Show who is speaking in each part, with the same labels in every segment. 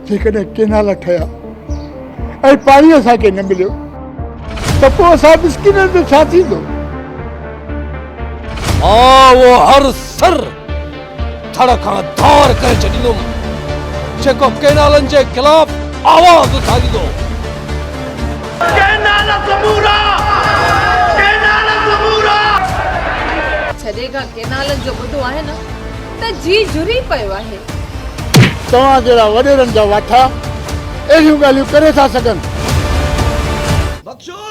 Speaker 1: जेकॾहिं केनाल ठहिया ऐं पाणी असांखे न मिलियो त पोइ असां मिसकिननि जो छा थींदो?
Speaker 2: वो हर सर थड़ खां धार करे छॾींदुमि जेको केनालनि जे ख़िलाफ़ आवाज़ उथारींदो।
Speaker 3: छॾे खां केनालनि जो ॿुधो आहे न त जी जुरी पियो आहे।
Speaker 1: तव्हां जहिड़ा वॾेरनि जा वाठा अहिड़ियूं ॻाल्हियूं करे था सघनि।
Speaker 2: बख्शो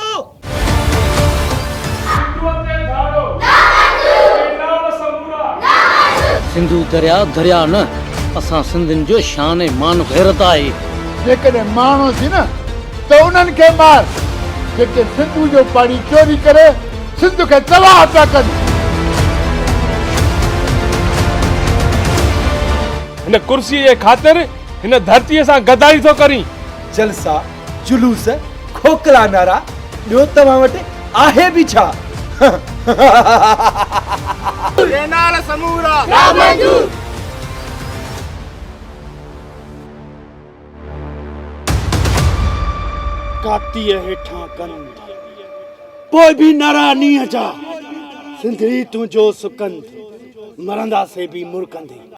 Speaker 4: सिंधु दरिया दरिया न, असां सिंधियुनि जो शान मान गैरत आहे।
Speaker 1: जेकॾहिं माण्हू थी न त उन्हनि खे मार जेके सिंधु जो पाणी चोरी करे सिंध खे तबाह था कनि।
Speaker 5: हिन कुर्सी जे ख़ातिर हिन धरतीअ सां गदारी थो करी।
Speaker 6: जलसा जुलूस खोखला नारा ॿियो तव्हां वटि आहे बि छा?
Speaker 1: केनाल समूरा
Speaker 7: कातीअ हेठां कंद पोइ बि नारा नीअ जा सिंधी तुंहिंजो सुकंद मरंदासीं बि मुरकंदे।